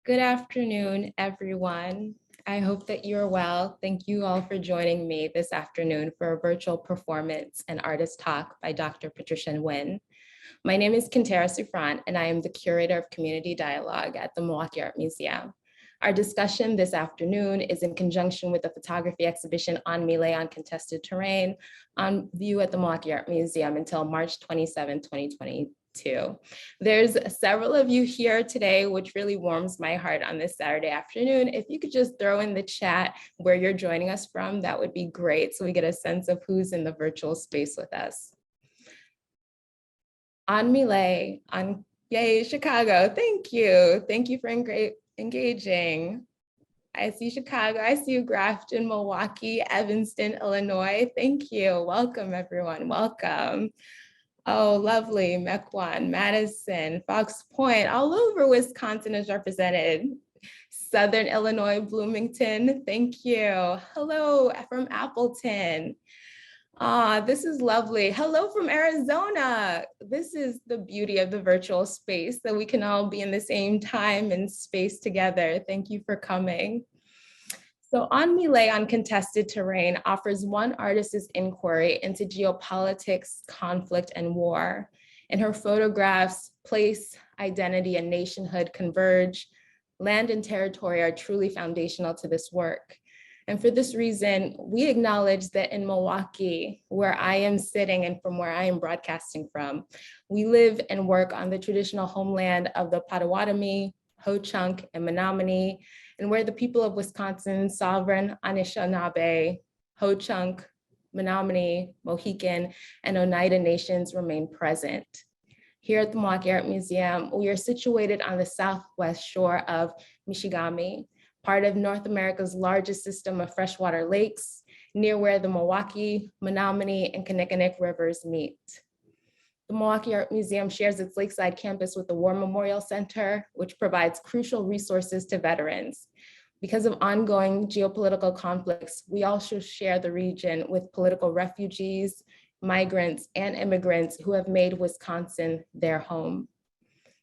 Good afternoon, everyone. I hope that you're well. Thank you all for joining me this afternoon for a virtual performance and artist talk by Dr. Patricia Nguyen. My name is Quintera Sufran, and I am the curator of community dialogue at the Milwaukee Art Museum. Our discussion this afternoon is in conjunction with the photography exhibition On Millet on Contested Terrain on view at the Milwaukee Art Museum until March 27, 2022. There's several of you here today, which really warms my heart on this Saturday afternoon. If you could just throw in the chat where you're joining us from, that would be great, so we get a sense of who's in the virtual space with us. On Millet, yay, Chicago, thank you. Thank you for engaging. I see Chicago, I see you, Grafton, Milwaukee, Evanston, Illinois. Thank you, welcome everyone, welcome. Oh, lovely, Mequon, Madison, Fox Point, all over Wisconsin is represented. Southern Illinois, Bloomington, thank you. Hello from Appleton. This is lovely. Hello from Arizona. This is the beauty of the virtual space, that we can all be in the same time and space together. Thank you for coming. So On Millet on Contested Terrain offers one artist's inquiry into geopolitics, conflict, and war. In her photographs, place, identity, and nationhood converge. Land and territory are truly foundational to this work. And for this reason, we acknowledge that in Milwaukee, where I am sitting and from where I am broadcasting from, we live and work on the traditional homeland of the Potawatomi, Ho-Chunk, and Menominee, and where the people of Wisconsin, sovereign Anishinaabe, Ho-Chunk, Menominee, Mohican, and Oneida nations remain present. Here at the Milwaukee Art Museum, we are situated on the southwest shore of Michigami, part of North America's largest system of freshwater lakes, near where the Milwaukee, Menominee, and Kinnickinnick rivers meet. The Milwaukee Art Museum shares its lakeside campus with the War Memorial Center, which provides crucial resources to veterans. Because of ongoing geopolitical conflicts, we also share the region with political refugees, migrants, and immigrants who have made Wisconsin their home.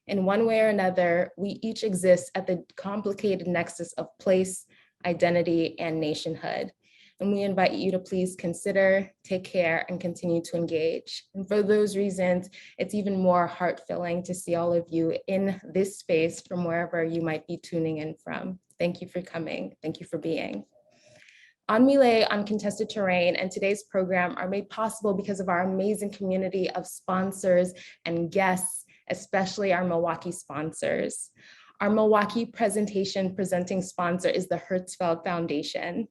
In one way or another, we each exist at the complicated nexus of place, identity, and nationhood. And we invite you to please consider, take care, and continue to engage. And for those reasons, it's even more heart-filling to see all of you in this space from wherever you might be tuning in from. Thank you for coming. Thank you for being. On Millet on Contested Terrain and today's program are made possible because of our amazing community of sponsors and guests, especially our Milwaukee sponsors. Our Milwaukee presenting sponsor is the Hertzfeld Foundation.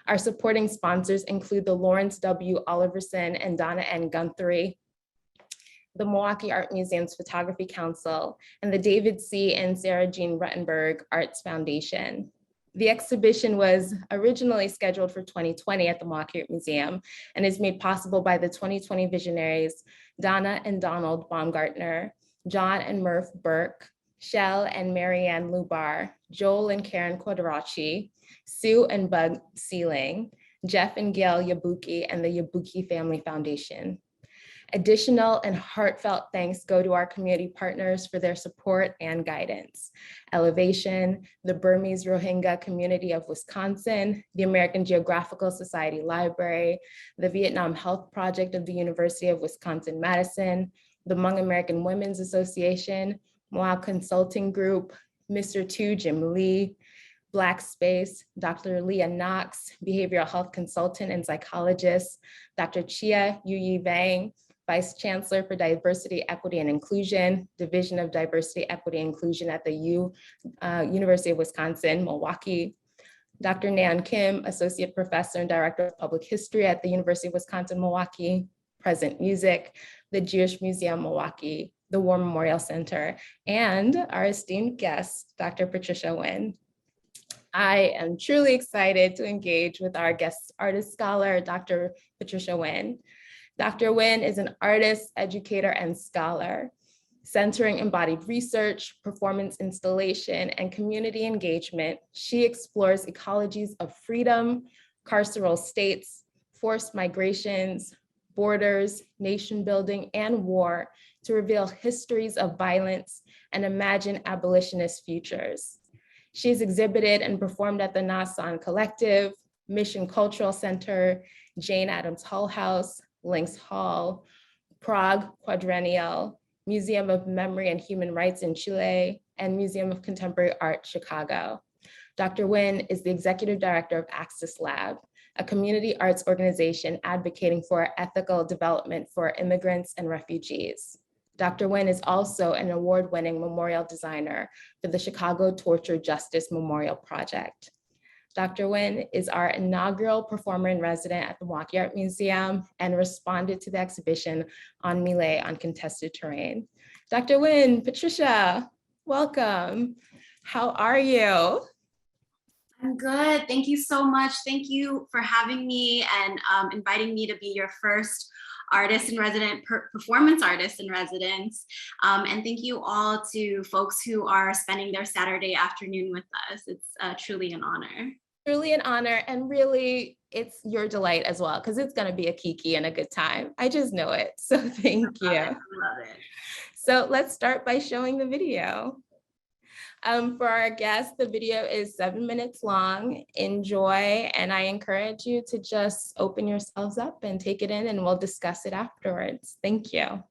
Our supporting sponsors include the Lawrence W. Oliverson and Donna N. Guthrie, the Milwaukee Art Museum's Photography Council, and the David C. and Sarah Jean Ruttenberg Arts Foundation. The exhibition was originally scheduled for 2020 at the Milwaukee Art Museum and is made possible by the 2020 visionaries, Donna and Donald Baumgartner, John and Murph Burke, Shell and Marianne Lubar, Joel and Karen Quadracci, Sue and Bug Sealing, Jeff and Gail Yabuki, and the Yabuki Family Foundation. Additional and heartfelt thanks go to our community partners for their support and guidance. Elevation, the Burmese Rohingya Community of Wisconsin, the American Geographical Society Library, the Vietnam Health Project of the University of Wisconsin-Madison, the Hmong American Women's Association, Moab Consulting Group, Mr. 2 Jim Lee, Black Space, Dr. Leah Knox, behavioral health consultant and psychologist, Dr. Chia Yuyi Vang, Vice Chancellor for Diversity, Equity, and Inclusion, Division of Diversity, Equity, and Inclusion at the University of Wisconsin, Milwaukee, Dr. Nan Kim, Associate Professor and Director of Public History at the University of Wisconsin, Milwaukee, Present Music, the Jewish Museum, Milwaukee, the War Memorial Center, and our esteemed guest, Dr. Patricia Nguyen. I am truly excited to engage with our guest artist scholar, Dr. Patricia Nguyen. Dr. Nguyen is an artist, educator, and scholar, centering embodied research, performance installation, and community engagement. She explores ecologies of freedom, carceral states, forced migrations, borders, nation building, and war to reveal histories of violence and imagine abolitionist futures. She's exhibited and performed at the Nasan Collective, Mission Cultural Center, Jane Addams Hull House, Lynx Hall, Prague Quadrennial, Museum of Memory and Human Rights in Chile, and Museum of Contemporary Art, Chicago. Dr. Nguyen is the Executive Director of Access Lab, a community arts organization advocating for ethical development for immigrants and refugees. Dr. Nguyen is also an award-winning memorial designer for the Chicago Torture Justice Memorial Project. Dr. Nguyen is our inaugural performer in resident at the Milwaukee Art Museum and responded to the exhibition on Millet on Contested Terrain. Dr. Nguyen, Patricia, welcome. How are you? I'm good. Thank you so much. Thank you for having me and inviting me to be your first artist in resident, performance artist in residence. And thank you all to folks who are spending their Saturday afternoon with us. It's truly an honor. Truly an honor, and really it's your delight as well, because it's going to be a kiki and a good time. I just know it. So thank you. I love it. So let's start by showing the video. For our guests, the video is 7 minutes long. Enjoy, and I encourage you to just open yourselves up and take it in, and we'll discuss it afterwards. Thank you.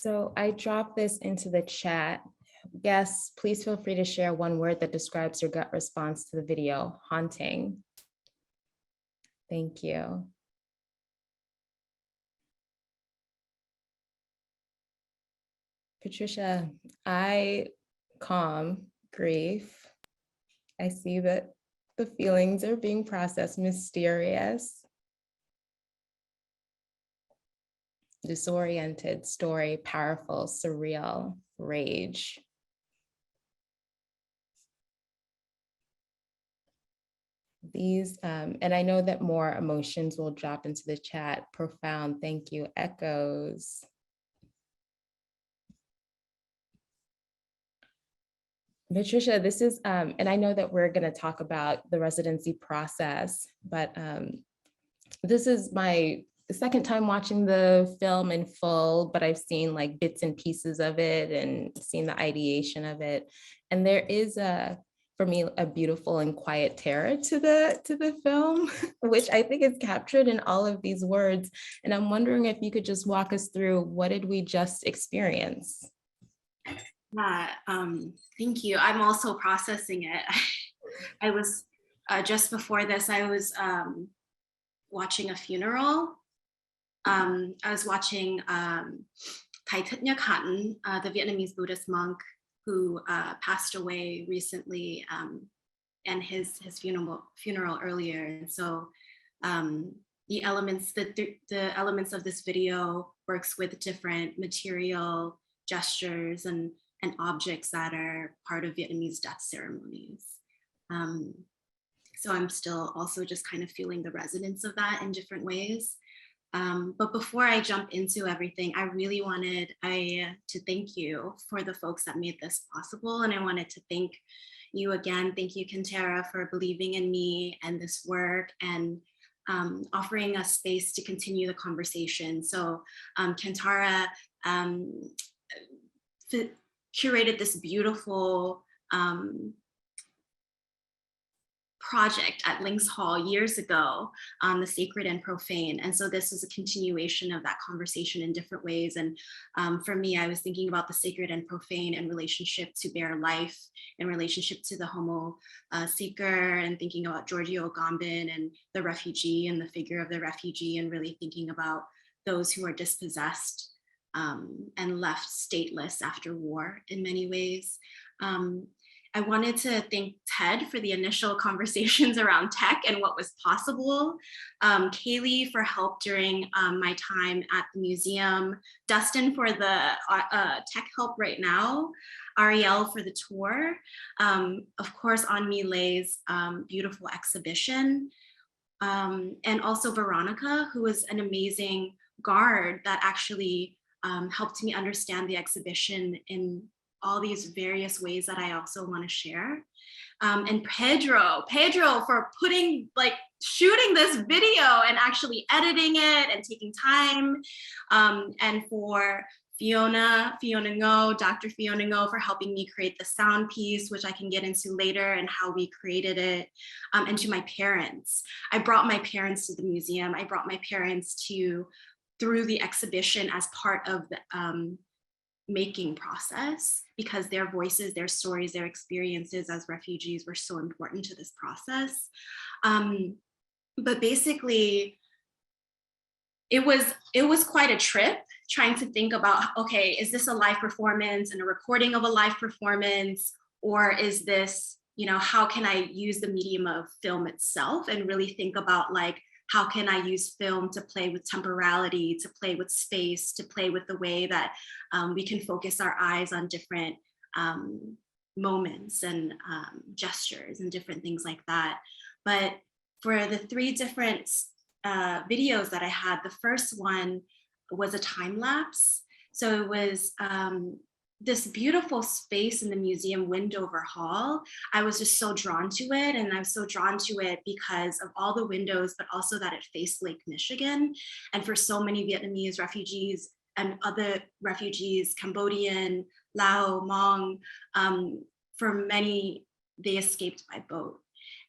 So I dropped this into the chat. Yes, please feel free to share one word that describes your gut response to the video. Haunting. Thank you. Patricia, I calm, grief. I see that the feelings are being processed, mysterious, disoriented, story, powerful, surreal, rage. These, and I know that more emotions will drop into the chat. Profound, thank you, echoes. Patricia, this is, and I know that we're going to talk about the residency process, but this is my second time watching the film in full, but I've seen like bits and pieces of it and seen the ideation of it. And there is for me, a beautiful and quiet terror to the film, which I think is captured in all of these words. And I'm wondering if you could just walk us through, what did we just experience? Thank you. I'm also processing it. I was just before this, I was watching a funeral. I was watching Patricia Nguyen, the Vietnamese Buddhist monk who passed away recently, and his funeral earlier. And so the elements of this video works with different material, gestures, and objects that are part of Vietnamese death ceremonies. So I'm still also just kind of feeling the resonance of that in different ways. But before I jump into everything, I really wanted to thank you for the folks that made this possible. And I wanted to thank you again. Thank you, Kintara, for believing in me and this work, and offering us space to continue the conversation. So Kintara curated this beautiful project at Links Hall years ago on the sacred and profane. And so this is a continuation of that conversation in different ways. And for me, I was thinking about the sacred and profane in relationship to bare life, in relationship to the homo seeker, and thinking about Giorgio Agamben and the refugee and the figure of the refugee, and really thinking about those who are dispossessed and left stateless after war in many ways. I wanted to thank Ted for the initial conversations around tech and what was possible, Kaylee for help during my time at the museum, Dustin for the tech help right now, Ariel for the tour, of course, Anmi Lei's beautiful exhibition, and also Veronica, who was an amazing guard that actually helped me understand the exhibition in all these various ways that I also want to share. And Pedro for shooting this video and actually editing it and taking time. And for Fiona Ngo, Dr. Fiona Ngo, for helping me create the sound piece, which I can get into later, and how we created it. And to my parents. I brought my parents to the museum. I brought my parents through the exhibition as part of the making process, because their voices, their stories, their experiences as refugees were so important to this process. But basically, it was quite a trip trying to think about, okay, is this a live performance and a recording of a live performance, or is this, how can I use the medium of film itself and really think about how can I use film to play with temporality, to play with space, to play with the way that we can focus our eyes on different moments and gestures and different things like that. But for the 3 different videos that I had, the first one was a time lapse. So it was this beautiful space in the museum, Windover Hall. I was just so drawn to it. And I was so drawn to it because of all the windows, but also that it faced Lake Michigan. And for so many Vietnamese refugees and other refugees, Cambodian, Lao, Hmong, for many, they escaped by boat.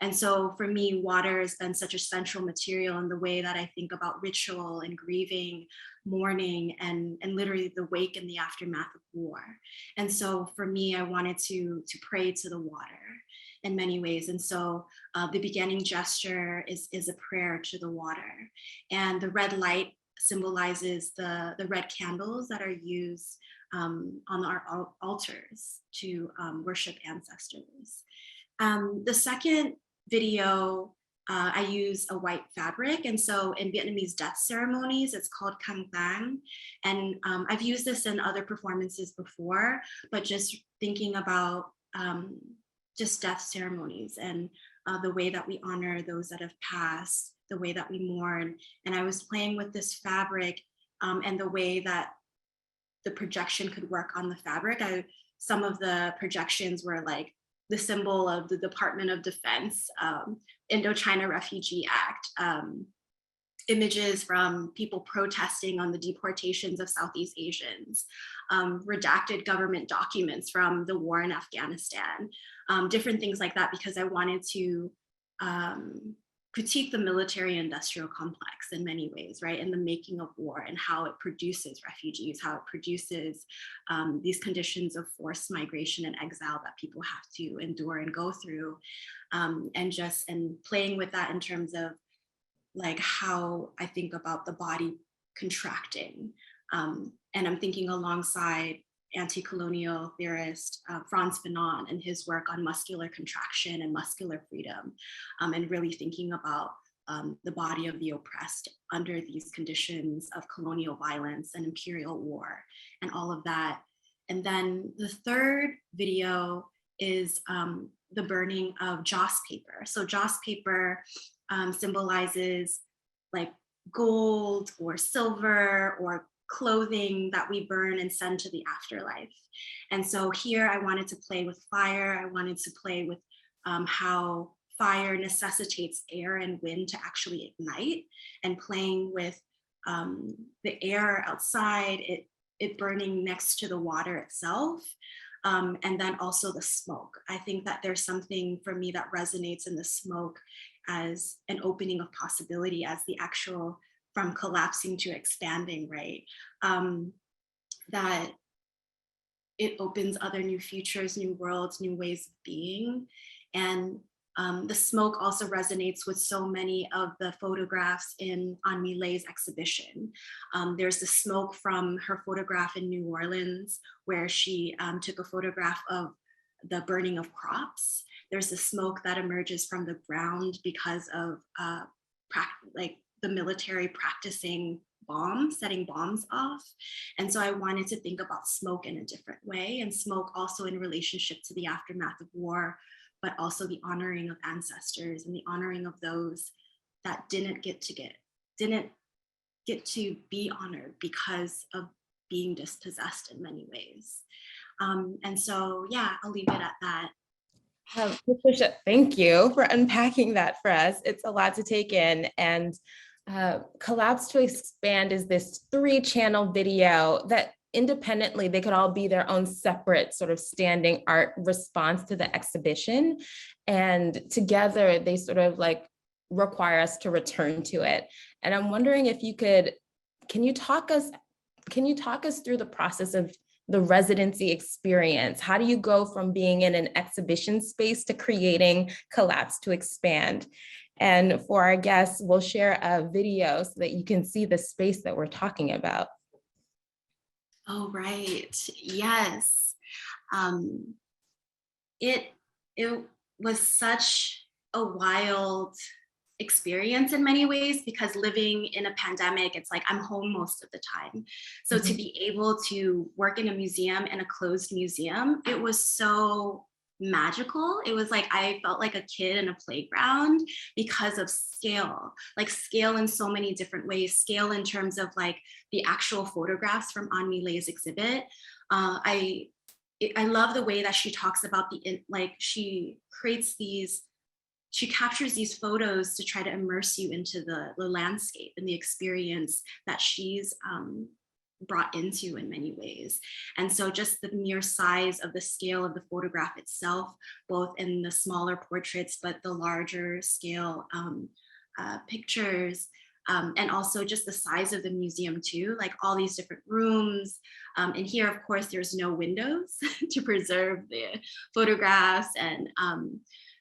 And so for me, water has been such a central material in the way that I think about ritual and grieving, mourning, and literally the wake and the aftermath of war. And so for me, I wanted to pray to the water in many ways. And so the beginning gesture is a prayer to the water. And the red light symbolizes the red candles that are used on our altars to worship ancestors. The second video, I use a white fabric. And so in Vietnamese death ceremonies, it's called khăn tang. And I've used this in other performances before, but just thinking about just death ceremonies and the way that we honor those that have passed, the way that we mourn. And I was playing with this fabric and the way that the projection could work on the fabric. Some of the projections were like the symbol of the Department of Defense, Indochina Refugee Act, images from people protesting on the deportations of Southeast Asians, redacted government documents from the war in Afghanistan, different things like that, because I wanted to critique the military industrial complex in many ways, right? And the making of war and how it produces refugees, how it produces these conditions of forced migration and exile that people have to endure and go through. And playing with that in terms of like how I think about the body contracting. And I'm thinking alongside anti-colonial theorist Frantz Fanon and his work on muscular contraction and muscular freedom, and really thinking about the body of the oppressed under these conditions of colonial violence and imperial war and all of that. And then the third video is the burning of joss paper. So joss paper symbolizes like gold or silver or clothing that we burn and send to the afterlife. And so here I wanted to play with fire. I wanted to play with how fire necessitates air and wind to actually ignite, and playing with the air outside, it burning next to the water itself. And then also the smoke. I think that there's something for me that resonates in the smoke as an opening of possibility, as the actual from collapsing to expanding, right? That it opens other new futures, new worlds, new ways of being. And the smoke also resonates with so many of the photographs in Anne Millet's exhibition. There's the smoke from her photograph in New Orleans, where she took a photograph of the burning of crops. There's the smoke that emerges from the ground because of like the military practicing bombs, setting bombs off. And so I wanted to think about smoke in a different way, and smoke also in relationship to the aftermath of war, but also the honoring of ancestors and the honoring of those that didn't get to be honored because of being dispossessed in many ways. And so, yeah, I'll leave it at that. Patricia, thank you for unpacking that for us. It's a lot to take in. And Collapse to Expand is this 3-channel video that independently, they could all be their own separate sort of standing art response to the exhibition. And together they sort of like require us to return to it. And I'm wondering if you could, can you talk us through the process of the residency experience? How do you go from being in an exhibition space to creating Collapse to Expand? And for our guests, we'll share a video so that you can see the space that we're talking about. Oh, right. Yes. It was such a wild experience in many ways, because living in a pandemic, it's like I'm home most of the time. So to be able to work in a museum, in a closed museum, it was so magical. It was like I felt like a kid in a playground because of scale, like scale in so many different ways, scale in terms of like the actual photographs from Anne Millet's exhibit. I love the way that she talks about she captures these photos to try to immerse you into the landscape and the experience that she's brought into in many ways. And so just the mere size of the scale of the photograph itself, both in the smaller portraits, but the larger scale pictures, and also just the size of the museum too, like all these different rooms. And here, of course, there's no windows to preserve the photographs and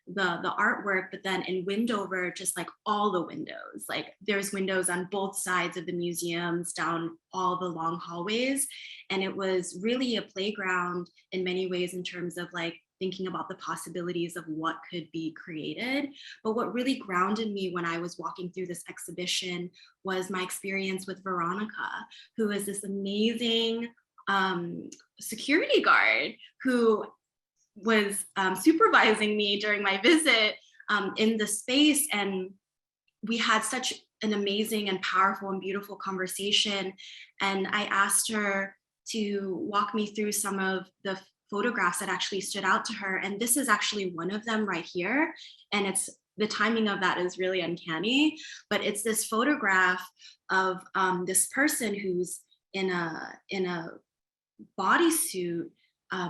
the artwork, but then in Windover, just like all the windows, like there's windows on both sides of the museums down all the long hallways. And it was really a playground in many ways in terms of like thinking about the possibilities of what could be created. But what really grounded me when I was walking through this exhibition was my experience with Veronica, who is this amazing security guard who was supervising me during my visit in the space. And we had such an amazing and powerful and beautiful conversation. And I asked her to walk me through some of the photographs that actually stood out to her. And this is actually one of them right here. And it's the timing of that is really uncanny, but it's this photograph of this person who's in a bodysuit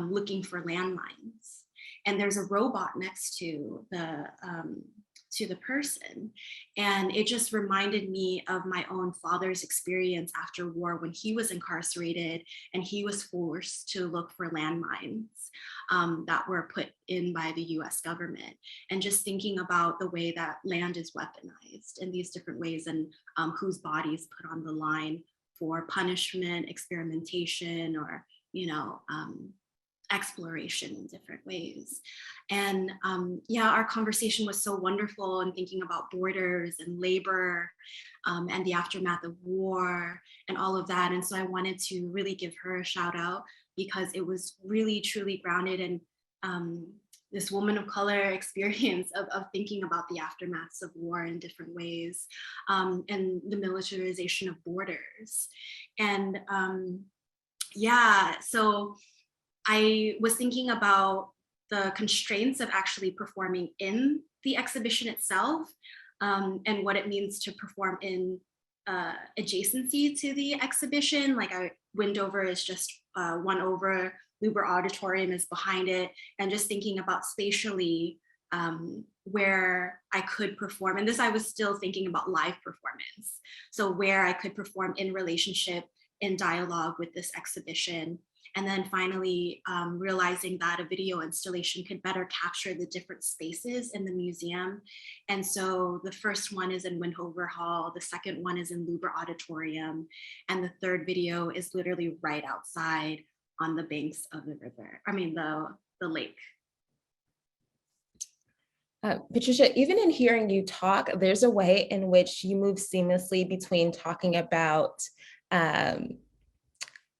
looking for landmines. And there's a robot next to the person. And it just reminded me of my own father's experience after war when he was incarcerated and he was forced to look for landmines that were put in by the US government. And just thinking about the way that land is weaponized in these different ways and whose bodies put on the line for punishment, experimentation, or, exploration in different ways. And yeah, our conversation was so wonderful and thinking about borders and labor and the aftermath of war and all of that. And so I wanted to really give her a shout out because it was really truly grounded in this woman of color experience of thinking about the aftermaths of war in different ways and the militarization of borders. And yeah, so I was thinking about the constraints of actually performing in the exhibition itself and what it means to perform in adjacency to the exhibition. Like Windover is just one over, Luber Auditorium is behind it, and just thinking about spatially where I could perform. And this, I was still thinking about live performance. So where I could perform in relationship, in dialogue with this exhibition. And then finally realizing that a video installation could better capture the different spaces in the museum. And so the first one is in Windover Hall, the second one is in Luber Auditorium, and the third video is literally right outside on the banks of the river, the lake. Patricia, even in hearing you talk, there's a way in which you move seamlessly between talking about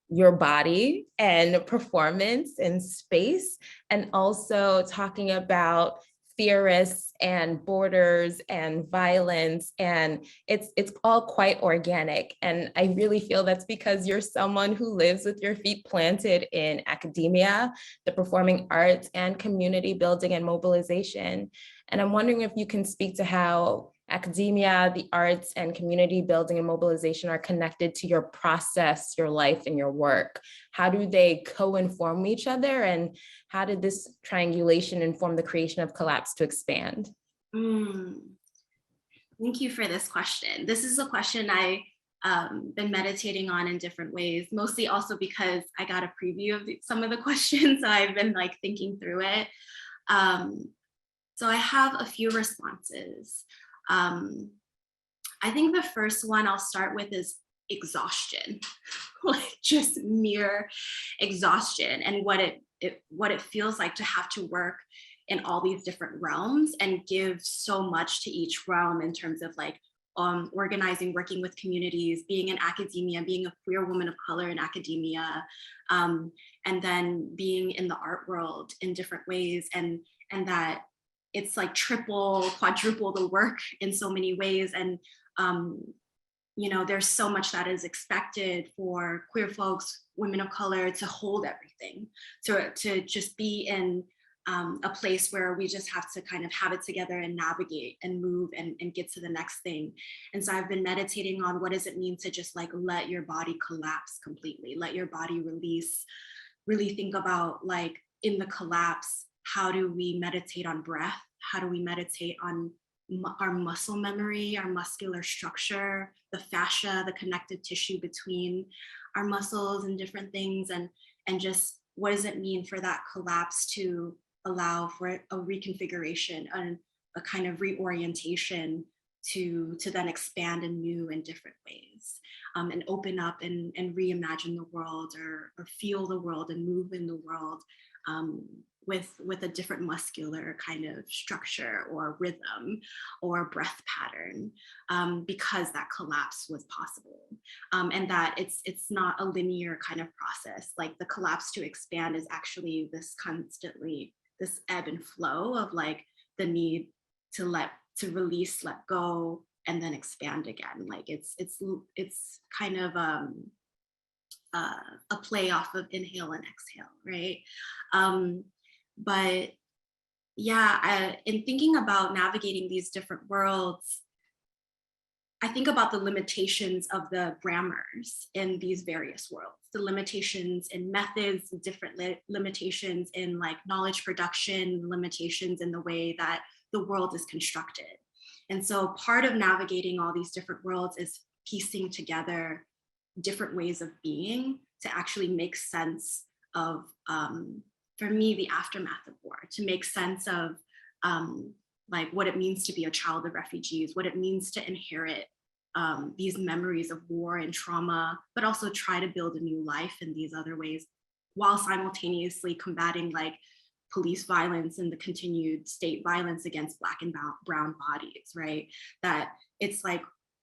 your body and performance and space, and also talking about theorists and borders and violence, and it's all quite organic. And I really feel that's because you're someone who lives with your feet planted in academia, the performing arts, and community building and mobilization. And I'm wondering if you can speak to how academia, the arts, and community building and mobilization are connected to your process, your life, and your work. How do they co-inform each other? And how did this triangulation inform the creation of Collapse to Expand? Thank you for this question. This is a question I've been meditating on in different ways, mostly also because I got a preview of some of the questions. So I've been thinking through it. So I have a few responses. I think the first one I'll start with is exhaustion, like just mere exhaustion, and what it feels like to have to work in all these different realms and give so much to each realm in terms of organizing, working with communities, being in academia, being a queer woman of color in academia, and then being in the art world in different ways, and that it's like triple, quadruple the work in so many ways. And, there's so much that is expected for queer folks, women of color, to hold everything, to just be in a place where we just have to kind of have it together and navigate and move and get to the next thing. And so I've been meditating on what does it mean to just like let your body collapse completely, let your body release, really think about like in the collapse, how do we meditate on breath? How do we meditate on our muscle memory, our muscular structure, the fascia, the connective tissue between our muscles and different things, and just what does it mean for that collapse to allow for a reconfiguration and a kind of reorientation to then expand anew in different ways, and open up and reimagine the world, or feel the world and move in the world, with a different muscular kind of structure or rhythm or breath pattern, because that collapse was possible, and that it's not a linear kind of process. Like the collapse to expand is actually this ebb and flow of like the need to release, let go, and then expand again. Like it's kind of a play off of inhale and exhale, right? But yeah, in thinking about navigating these different worlds, I think about the limitations of the grammars in these various worlds, the limitations in methods, the different limitations in like knowledge production, limitations in the way that the world is constructed. And so part of navigating all these different worlds is piecing together different ways of being to actually make sense of, for me, the aftermath of war, to make sense of like what it means to be a child of refugees, what it means to inherit these memories of war and trauma, but also try to build a new life in these other ways, while simultaneously combating like police violence and the continued state violence against Black and brown bodies, right? That it's like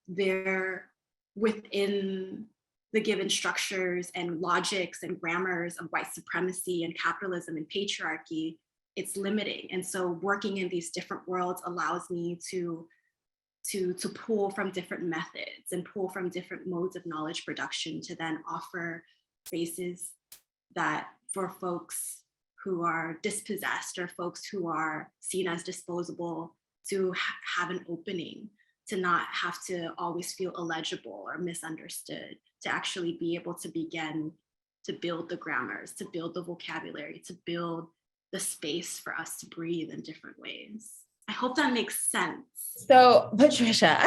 they're within the given structures and logics and grammars of white supremacy and capitalism and patriarchy, it's limiting. And so working in these different worlds allows me to pull from different methods and pull from different modes of knowledge production to then offer spaces that for folks who are dispossessed or folks who are seen as disposable to have an opening, to not have to always feel illegible or misunderstood, to actually be able to begin to build the grammars, to build the vocabulary, to build the space for us to breathe in different ways. I hope that makes sense. So, Patricia,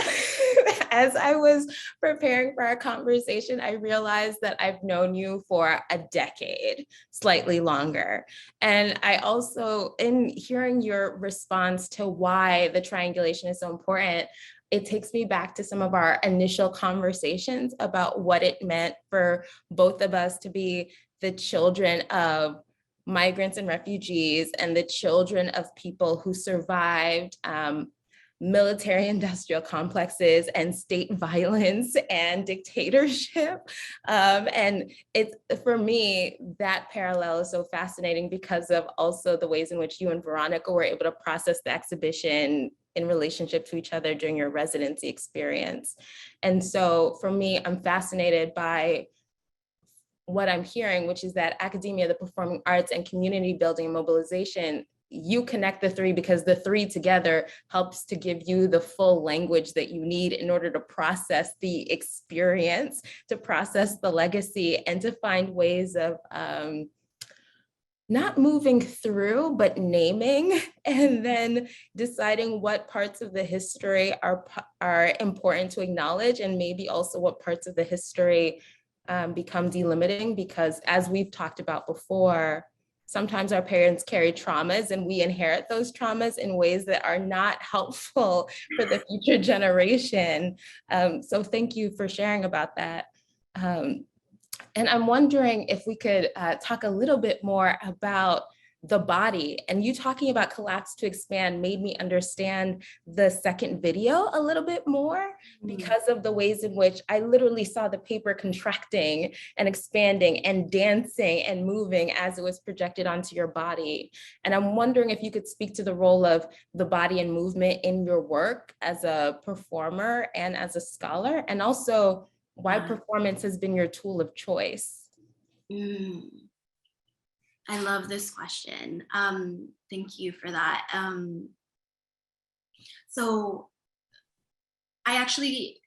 as I was preparing for our conversation, I realized that I've known you for a decade, slightly longer. And I also, in hearing your response to why the triangulation is so important, it takes me back to some of our initial conversations about what it meant for both of us to be the children of migrants and refugees and the children of people who survived military industrial complexes and state violence and dictatorship. And it's, for me, that parallel is so fascinating because of also the ways in which you and Veronica were able to process the exhibition in relationship to each other during your residency experience. And so for me, I'm fascinated by what I'm hearing, which is that academia, the performing arts, and community building and mobilization, you connect the three because the three together helps to give you the full language that you need in order to process the experience, to process the legacy, and to find ways of not moving through, but naming, and then deciding what parts of the history are important to acknowledge, and maybe also what parts of the history become delimiting, because as we've talked about before, sometimes our parents carry traumas and we inherit those traumas in ways that are not helpful for the future generation. So thank you for sharing about that. And I'm wondering if we could talk a little bit more about the body. And you talking about collapse to expand made me understand the second video a little bit more because of the ways in which I literally saw the paper contracting and expanding and dancing and moving as it was projected onto your body. And I'm wondering if you could speak to the role of the body and movement in your work as a performer and as a scholar, and also why performance has been your tool of choice. I love this question. Thank you for that. So I actually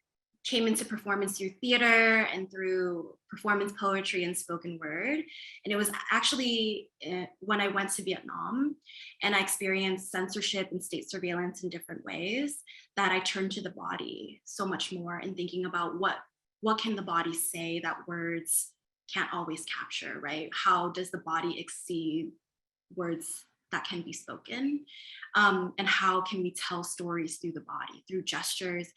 came into performance through theater and through performance poetry and spoken word. And it was actually when I went to Vietnam and I experienced censorship and state surveillance in different ways that I turned to the body so much more and thinking about what can the body say that words can't always capture, right? How does the body exceed words that can be spoken? And how can we tell stories through the body, through gestures,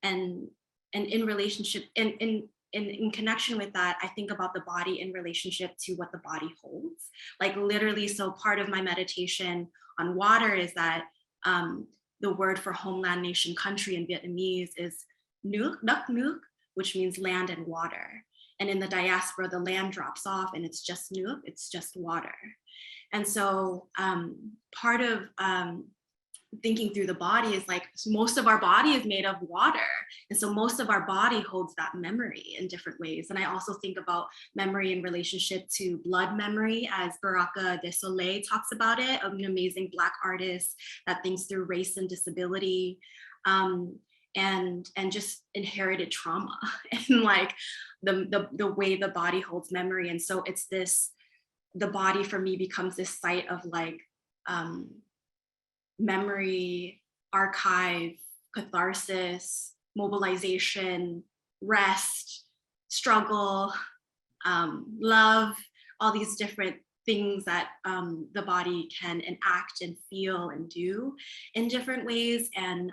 and in relationship, in connection with that, I think about the body in relationship to what the body holds. Like literally, so part of my meditation on water is that the word for homeland, nation, country in Vietnamese is nuc, nuc, nuc, which means land and water. And in the diaspora, the land drops off and it's just nuc, it's just water. And so part of thinking through the body is like most of our body is made of water. And so most of our body holds that memory in different ways. And I also think about memory in relationship to blood memory, as Baraka de Soleil talks about it, an amazing Black artist that thinks through race and disability. And just inherited trauma and like the way the body holds memory. And so it's this, the body for me becomes this site of like memory, archive, catharsis, mobilization, rest, struggle, love, all these different things that the body can enact and feel and do in different ways. And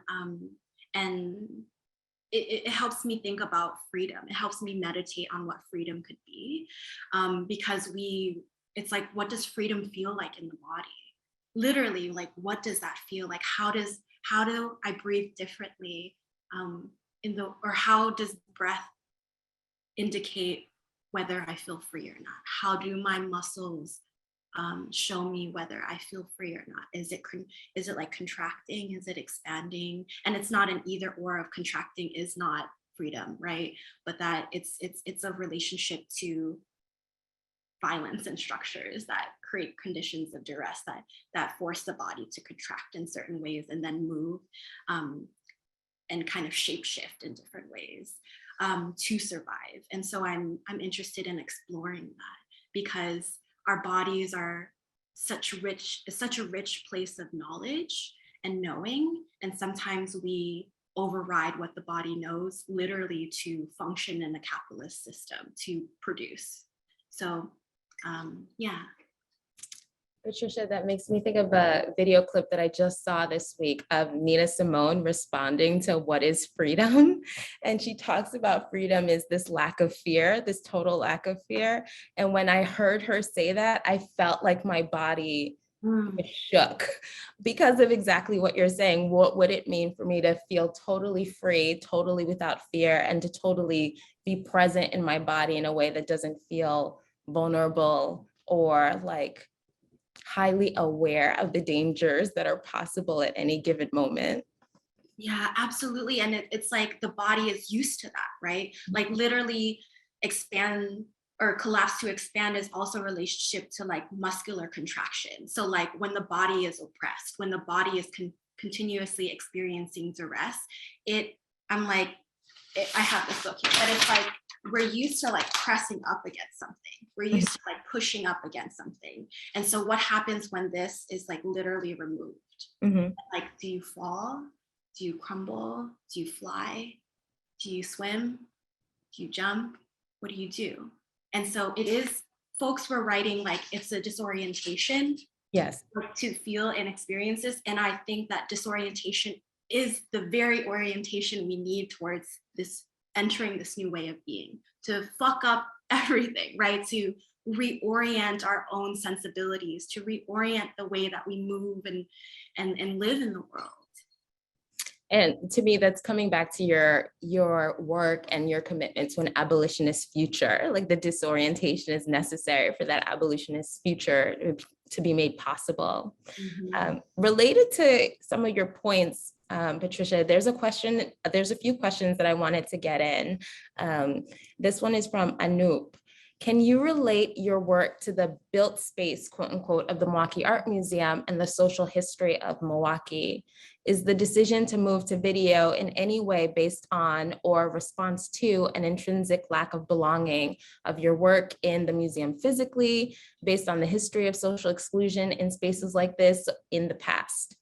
it helps me think about freedom. It helps me meditate on what freedom could be, because it's like, what does freedom feel like in the body? Literally, like, what does that feel like? How do I breathe differently or how does breath indicate whether I feel free or not? How do my muscles show me whether I feel free or not? Is it like contracting? Is it expanding? And it's not an either or of contracting is not freedom, right? But that it's a relationship to violence and structures that create conditions of duress that force the body to contract in certain ways and then move and kind of shape shift in different ways to survive. And so I'm interested in exploring that because our bodies are such a rich place of knowledge and knowing, and sometimes we override what the body knows literally to function in the capitalist system to produce. So yeah. Patricia, that makes me think of a video clip that I just saw this week of Nina Simone responding to what is freedom. And she talks about freedom is this lack of fear, this total lack of fear. And when I heard her say that, I felt like my body shook because of exactly what you're saying. What would it mean for me to feel totally free, totally without fear, and to totally be present in my body in a way that doesn't feel vulnerable or like highly aware of the dangers that are possible at any given moment? Yeah, absolutely. And it's like the body is used to that, right? Like literally expand or collapse to expand is also a relationship to like muscular contraction. So like when the body is oppressed, when the body is continuously experiencing duress, I'm like, I have this book here, but it's like, we're used to like pressing up against something. We're used to like pushing up against something. And so what happens when this is like literally removed? Mm-hmm. Like, do you fall? Do you crumble? Do you fly? Do you swim? Do you jump? What do you do? And so it is, folks were writing like it's a disorientation. Yes. To feel and experience this. And I think that disorientation is the very orientation we need towards this entering this new way of being, to fuck up everything, right? To reorient our own sensibilities, to reorient the way that we move and live in the world. And to me, that's coming back to your work and your commitment to an abolitionist future. Like the disorientation is necessary for that abolitionist future to be made possible. Mm-hmm. Related to some of your points, Patricia, there's a few questions that I wanted to get in. This one is from Anoop. Can you relate your work to the built space, quote unquote, of the Milwaukee Art Museum and the social history of Milwaukee? Is the decision to move to video in any way based on or response to an intrinsic lack of belonging of your work in the museum physically, based on the history of social exclusion in spaces like this in the past?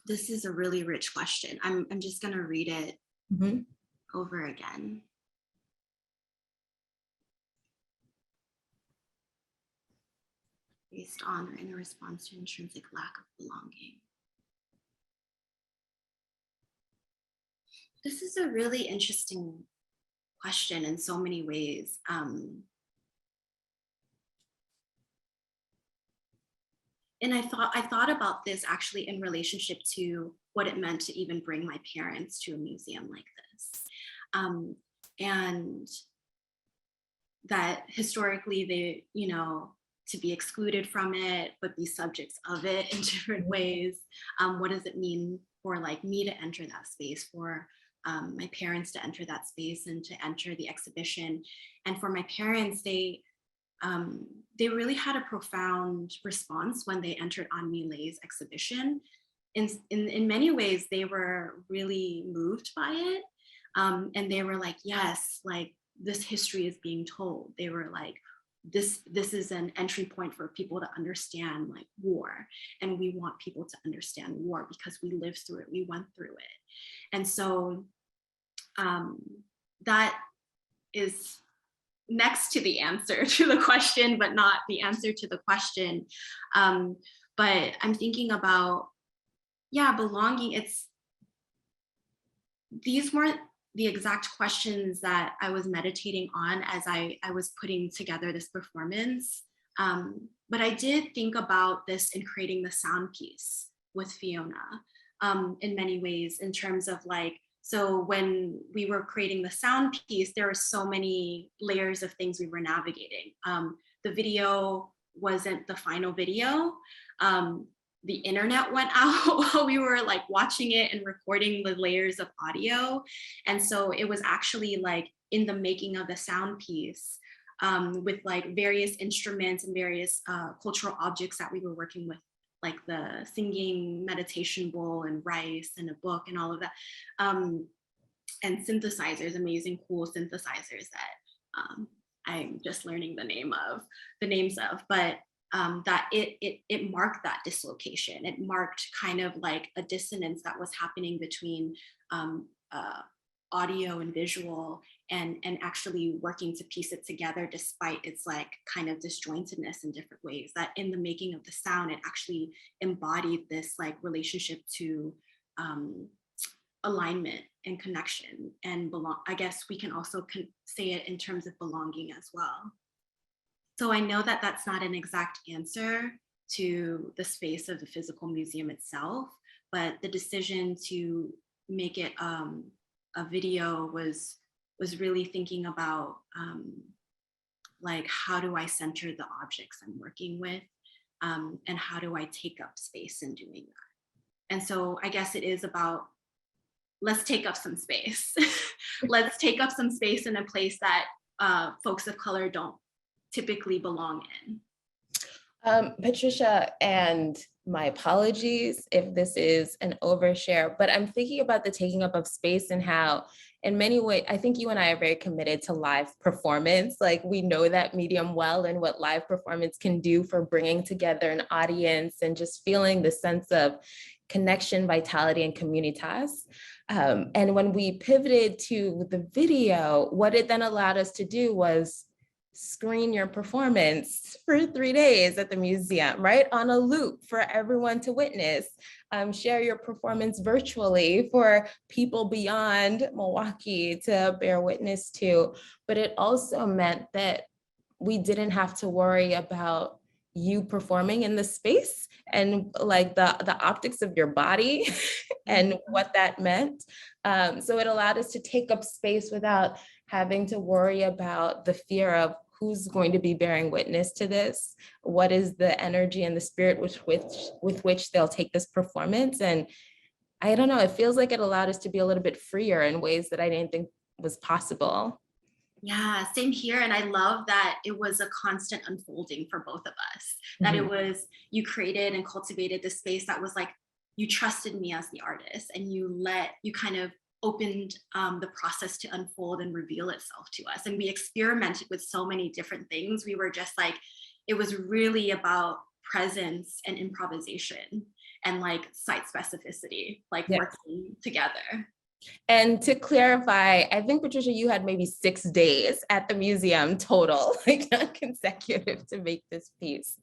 This is a really rich question. I'm just gonna read it over again. Based on or in response to intrinsic lack of belonging. This is a really interesting question in so many ways. And I thought about this actually in relationship to what it meant to even bring my parents to a museum like this. And that historically they, to be excluded from it, but be subjects of it in different ways. What does it mean for like me to enter that space, for my parents to enter that space and to enter the exhibition? And for my parents, they really had a profound response when they entered Anmi Lei's exhibition. In many ways, they were really moved by it. And they were like, yes, like this history is being told. They were like, this is an entry point for people to understand like war. And we want people to understand war because we lived through it, we went through it. And so that is next to the answer to the question, but not the answer to the question. But I'm thinking about, belonging. These weren't the exact questions that I was meditating on as I was putting together this performance. But I did think about this in creating the sound piece with Fiona in many ways, in terms of like, so when we were creating the sound piece, there were so many layers of things we were navigating. The video wasn't the final video. The internet went out while we were like watching it and recording the layers of audio. And so it was actually like in the making of the sound piece with like various instruments and various cultural objects that we were working with, like the singing meditation bowl and rice and a book and all of that. And synthesizers, amazing, cool synthesizers that I'm just learning the names of, but that it marked that dislocation. It marked kind of like a dissonance that was happening between audio and visual, and actually working to piece it together despite its like kind of disjointedness in different ways. That in the making of the sound, it actually embodied this like relationship to alignment and connection and belong. I guess we can also say it in terms of belonging as well. So I know that that's not an exact answer to the space of the physical museum itself, but the decision to make it a video was really thinking about like, how do I center the objects I'm working with, and how do I take up space in doing that? And so I guess it is about, let's take up some space. Let's take up some space in a place that folks of color don't typically belong in. Patricia, and my apologies if this is an overshare, but I'm thinking about the taking up of space and how in many ways, I think you and I are very committed to live performance. Like we know that medium well and what live performance can do for bringing together an audience and just feeling the sense of connection, vitality, and communitas. And when we pivoted to the video, what it then allowed us to do was screen your performance for 3 days at the museum, right? On a loop for everyone to witness, share your performance virtually for people beyond Milwaukee to bear witness to. But it also meant that we didn't have to worry about you performing in the space and like the optics of your body and what that meant. So it allowed us to take up space without having to worry about the fear of who's going to be bearing witness to this, what is the energy and the spirit with which they'll take this performance. And I don't know, it feels like it allowed us to be a little bit freer in ways that I didn't think was possible. Yeah, same here. And I love that it was a constant unfolding for both of us, that it Mhm. was, you created and cultivated this space that was like, you trusted me as the artist and you kind of opened the process to unfold and reveal itself to us. And we experimented with so many different things. We were just like, it was really about presence and improvisation and like site specificity, like Yeah. working together. And to clarify, I think, Patricia, you had maybe 6 days at the museum total, like not consecutive, to make this piece.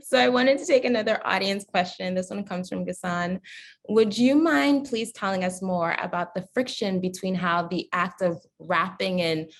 So I wanted to take another audience question. This one comes from Ghassan. Would you mind please telling us more about the friction between how the act of wrapping and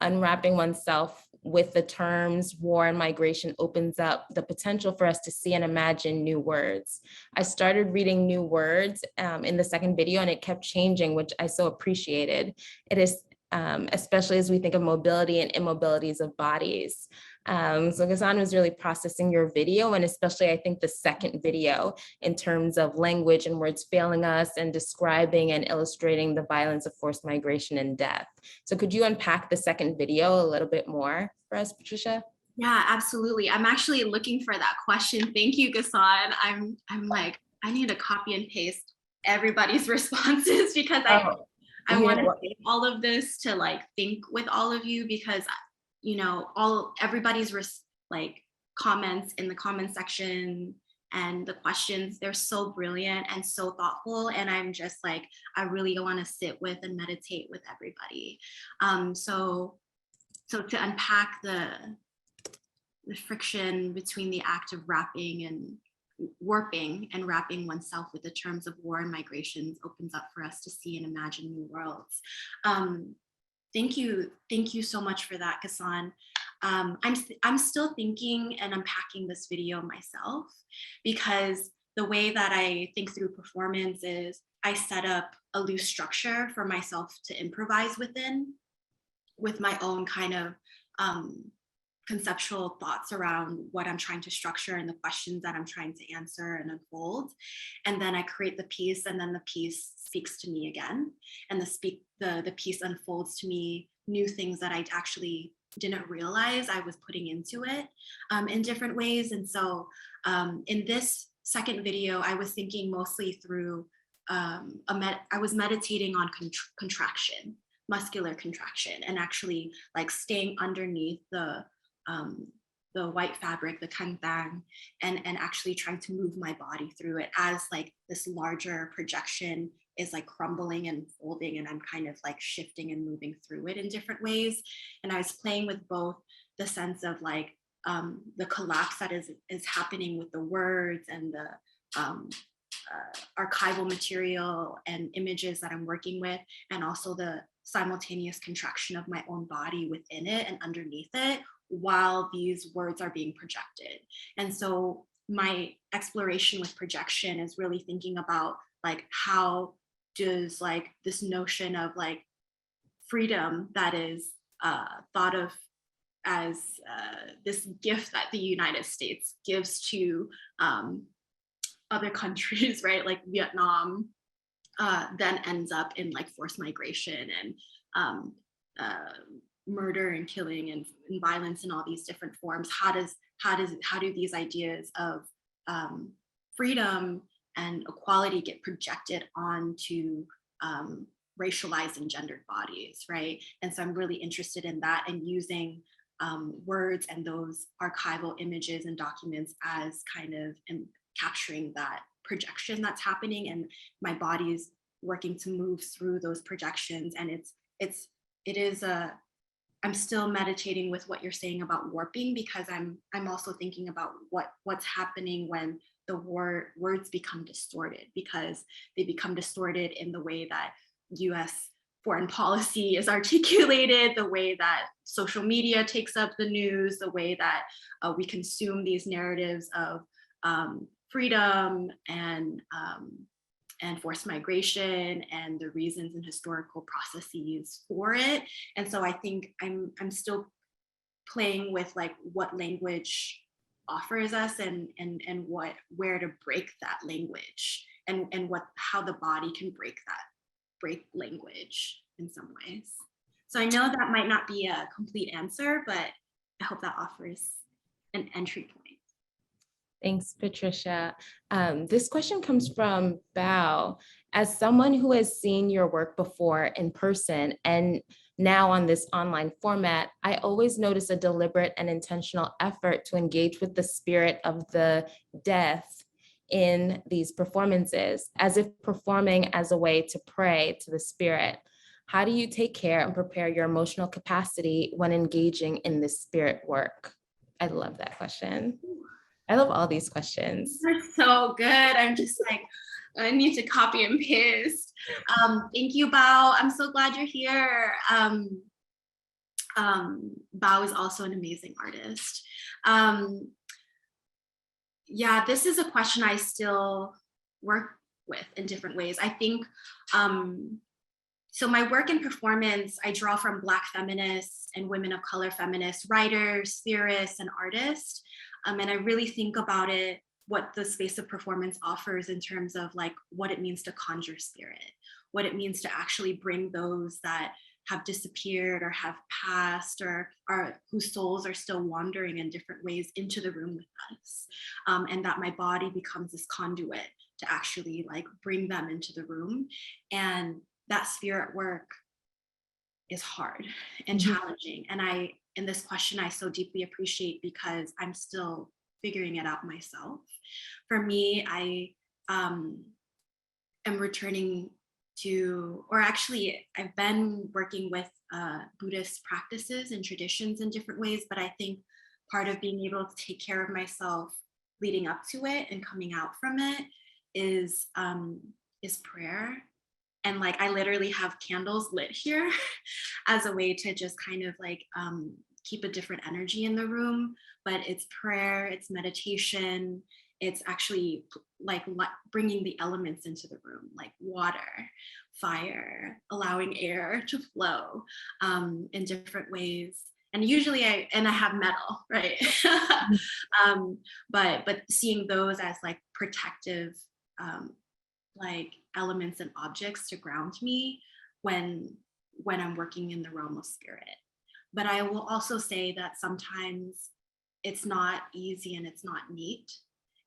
unwrapping oneself with the terms war and migration opens up the potential for us to see and imagine new words? I started reading new words in the second video, and it kept changing, which I so appreciated. It is especially as we think of mobility and immobilities of bodies. So Ghassan was really processing your video, and especially I think the second video, in terms of language and words failing us and describing and illustrating the violence of forced migration and death. So could you unpack the second video a little bit more for us, Patricia? Yeah, absolutely. I'm actually looking for that question. Thank you, Ghassan. I'm like, I need to copy and paste everybody's responses because Oh, I you want know to what? save all of this to like think with all of you because all everybody's like comments in the comment section and the questions, they're so brilliant and so thoughtful, and I'm just like, I really want to sit with and meditate with everybody. So to unpack the friction between the act of wrapping and warping and wrapping oneself with the terms of war and migrations opens up for us to see and imagine new worlds. Thank you so much for that, Ghassan. I'm still thinking and unpacking this video myself, because the way that I think through performance is I set up a loose structure for myself to improvise within, with my own kind of conceptual thoughts around what I'm trying to structure and the questions that I'm trying to answer and unfold. And then I create the piece, and then the piece speaks to me again. And the piece unfolds to me new things that I actually didn't realize I was putting into it in different ways. And so in this second video, I was thinking mostly through, I was meditating on contraction, muscular contraction, and actually like staying underneath the white fabric, the kantang, and actually trying to move my body through it as like this larger projection is like crumbling and folding, and I'm kind of like shifting and moving through it in different ways. And I was playing with both the sense of like the collapse that is happening with the words and the archival material and images that I'm working with, and also the simultaneous contraction of my own body within it and underneath it while these words are being projected. And so my exploration with projection is really thinking about like, how does like this notion of like freedom that is thought of as this gift that the United States gives to other countries, right, like Vietnam, then ends up in like forced migration and murder and killing and violence in all these different forms. How do these ideas of freedom and equality get projected onto racialized and gendered bodies, right? And so I'm really interested in that and using words and those archival images and documents as kind of capturing that projection that's happening, and my body's working to move through those projections. And it is I'm still meditating with what you're saying about warping, because I'm also thinking about what's happening when the words become distorted, because they become distorted in the way that US foreign policy is articulated, the way that social media takes up the news, the way that we consume these narratives of freedom and forced migration and the reasons and historical processes for it. And so I think I'm still playing with like what language offers us and where to break that language, and how the body can break language in some ways. So I know that might not be a complete answer, but I hope that offers an entry point. Thanks, Patricia. This question comes from Bao. As someone who has seen your work before in person and now on this online format, I always notice a deliberate and intentional effort to engage with the spirit of the death in these performances, as if performing as a way to pray to the spirit. How do you take care and prepare your emotional capacity when engaging in this spirit work? I love that question. I love all these questions. They're so good. I'm just like, I need to copy and paste. Thank you, Bao. I'm so glad you're here. Bao is also an amazing artist. Yeah, this is a question I still work with in different ways. I think, so my work in performance, I draw from Black feminists and women of color feminists, writers, theorists, and artists. And I really think about it, what the space of performance offers in terms of like what it means to conjure spirit, what it means to actually bring those that have disappeared or have passed or are whose souls are still wandering in different ways into the room with us. And that my body becomes this conduit to actually like bring them into the room. And that spirit work is hard and challenging. And in this question, I so deeply appreciate because I'm still figuring it out myself. For me, I am returning to, or actually I've been working with Buddhist practices and traditions in different ways, but I think part of being able to take care of myself leading up to it and coming out from it is prayer. And like, I literally have candles lit here as a way to just kind of like keep a different energy in the room, but it's prayer, it's meditation, it's actually like bringing the elements into the room, like water, fire, allowing air to flow in different ways. And usually I have metal, right? But seeing those as like protective like elements and objects to ground me when I'm working in the realm of spirit. But I will also say that sometimes it's not easy and it's not neat.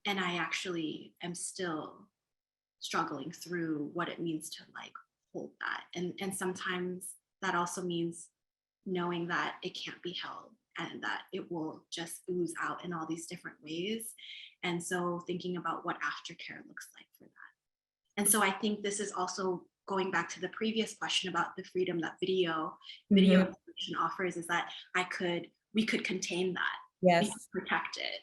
And I actually am still struggling through what it means to like hold that. And sometimes that also means knowing that it can't be held and that it will just ooze out in all these different ways. And so thinking about what aftercare looks like for that. And so I think this is also going back to the previous question about the freedom that video installation offers, is that we could contain that. Yes. We could protect it.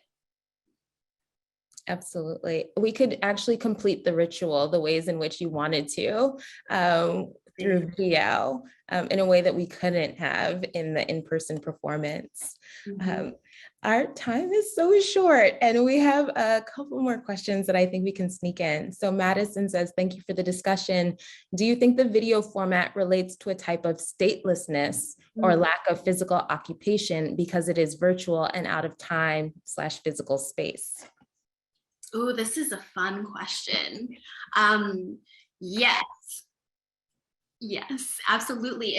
Absolutely. We could actually complete the ritual the ways in which you wanted to through video in a way that we couldn't have in the in-person performance. Our time is so short and we have a couple more questions that I think we can sneak in. So Madison says, thank you for the discussion. Do you think the video format relates to a type of statelessness or lack of physical occupation because it is virtual and out of time / physical space? Oh, this is a fun question. Yes, absolutely.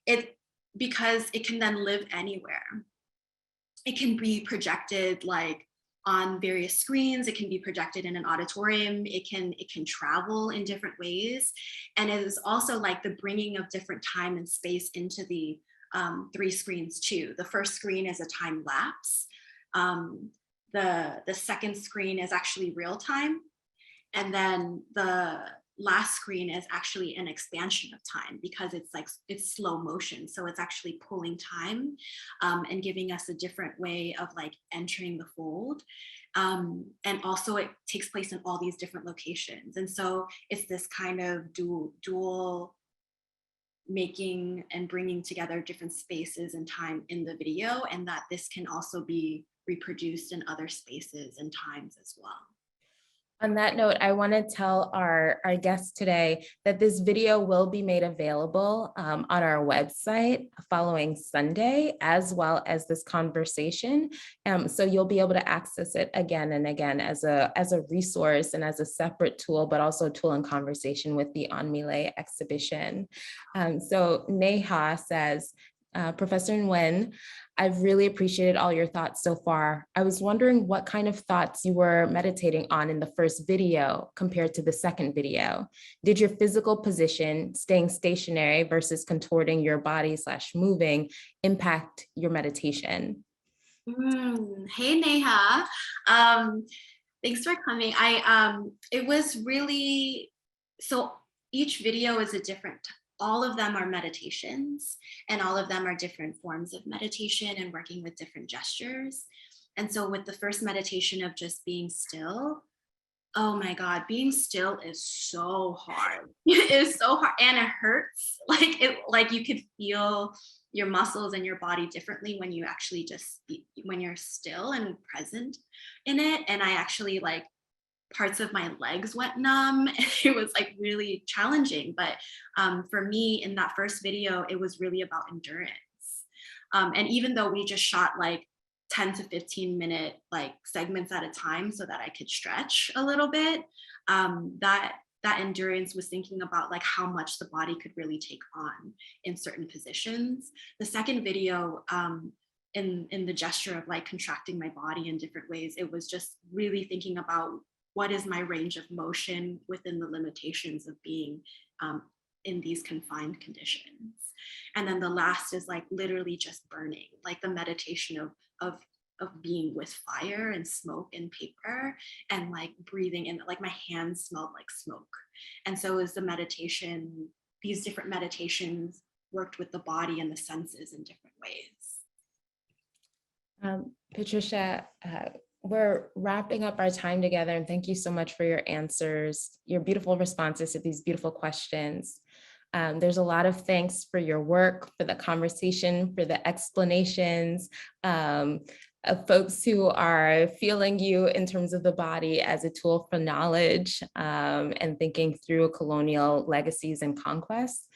It because it can then live anywhere. It can be projected like on various screens. It can be projected in an auditorium. It can travel in different ways. And it is also like the bringing of different time and space into the 3 screens too. The first screen is a time lapse. The second screen is actually real time. And then the last screen is actually an expansion of time because it's slow motion. So it's actually pulling time and giving us a different way of like entering the fold. And also it takes place in all these different locations. And so it's this kind of dual making and bringing together different spaces and time in the video, and that this can also be reproduced in other spaces and times as well. On that note, I want to tell our guests today that this video will be made available on our website following Sunday, as well as this conversation. So you'll be able to access it again and again as a resource and as a separate tool, but also a tool in conversation with the On Millet exhibition. So Neha says, Professor Nguyen, I've really appreciated all your thoughts so far. I was wondering what kind of thoughts you were meditating on in the first video compared to the second video. Did your physical position, staying stationary versus contorting your body / moving, impact your meditation? Hey, Neha. Thanks for coming. It was really, so each video is a different, all of them are meditations, and all of them are different forms of meditation and working with different gestures. And so with the first meditation of just being still, oh my God, being still is so hard. It is so hard, and it hurts. Like you could feel your muscles and your body differently when you actually when you're still and present in it. And I actually, like, parts of my legs went numb. It was like really challenging. But for me, in that first video, it was really about endurance. And even though we just shot like 10 to 15 minute like segments at a time so that I could stretch a little bit, that endurance was thinking about like how much the body could really take on in certain positions. The second video, in the gesture of like contracting my body in different ways, it was just really thinking about what is my range of motion within the limitations of being in these confined conditions. And then the last is like literally just burning, like the meditation of being with fire and smoke and paper, and like breathing in, like my hands smelled like smoke. And so is the meditation, these different meditations worked with the body and the senses in different ways. Patricia, we're wrapping up our time together, and thank you so much for your answers, your beautiful responses to these beautiful questions. There's a lot of thanks for your work, for the conversation, for the explanations, of folks who are feeling you in terms of the body as a tool for knowledge, and thinking through colonial legacies and conquests.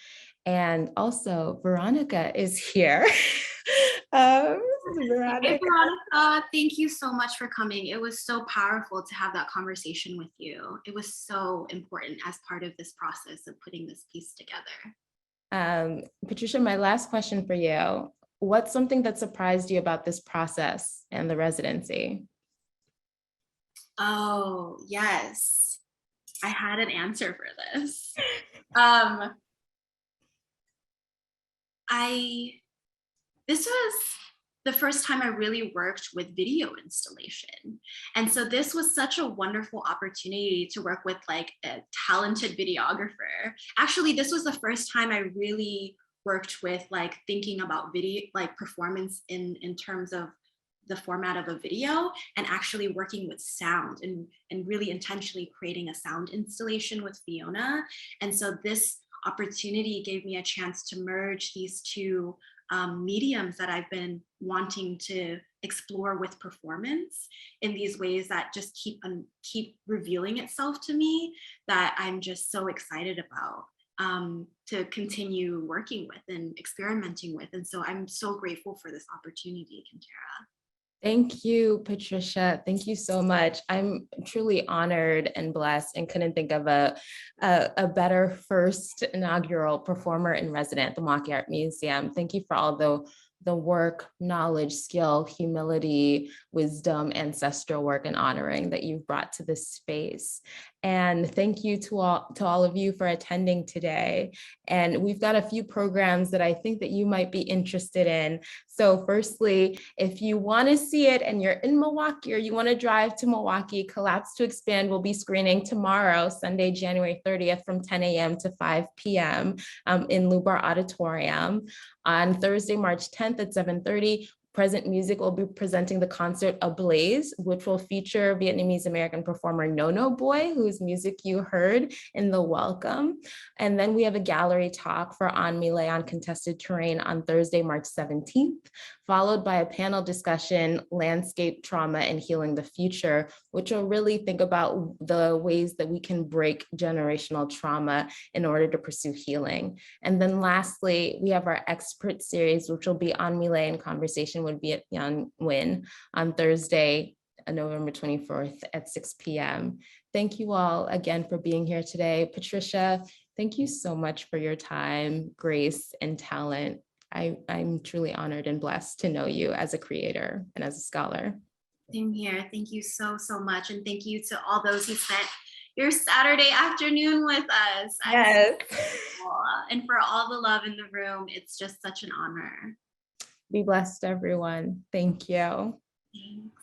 And also, Veronica is here. Veronica. Hey, Veronica, thank you so much for coming. It was so powerful to have that conversation with you. It was so important as part of this process of putting this piece together. Patricia, my last question for you. What's something that surprised you about this process and the residency? Oh, yes. I had an answer for this. This was the first time I really worked with video installation. And so this was such a wonderful opportunity to work with like a talented videographer. Actually, this was the first time I really worked with like thinking about video, like performance in terms of the format of a video, and actually working with sound and really intentionally creating a sound installation with Fiona. And so this opportunity gave me a chance to merge these two mediums that I've been wanting to explore with performance in these ways that just keep revealing itself to me, that I'm just so excited about to continue working with and experimenting with. And so I'm so grateful for this opportunity, Kintera. Thank you, Patricia. Thank you so much. I'm truly honored and blessed, and couldn't think of a better first inaugural performer in resident at the Milwaukee Art Museum. Thank you for all the work, knowledge, skill, humility, wisdom, ancestral work, and honoring that you've brought to this space. And thank you to all of you for attending today. And we've got a few programs that I think that you might be interested in. So firstly, if you want to see it and you're in Milwaukee, or you want to drive to Milwaukee, Collapse to Expand will be screening tomorrow, Sunday, January 30th from 10 a.m. to 5 p.m. In Lubar Auditorium. On Thursday, March 10th at 7:30, Present Music will be presenting the concert Ablaze, which will feature Vietnamese American performer No No Boy, whose music you heard in the welcome. And then we have a gallery talk for On Millet on Contested Terrain on Thursday, March 17th, followed by a panel discussion, Landscape, Trauma, and Healing the Future, which will really think about the ways that we can break generational trauma in order to pursue healing. And then lastly, we have our expert series, which will be On Millet in conversation with Patricia Nguyen on Thursday, November 24th at 6 p.m. Thank you all again for being here today. Patricia, thank you so much for your time, grace, and talent. I'm truly honored and blessed to know you as a creator and as a scholar. Same here. Thank you so, so much. And thank you to all those who spent your Saturday afternoon with us. Yes. And for all the love in the room, it's just such an honor. Be blessed, everyone. Thank you. Thanks.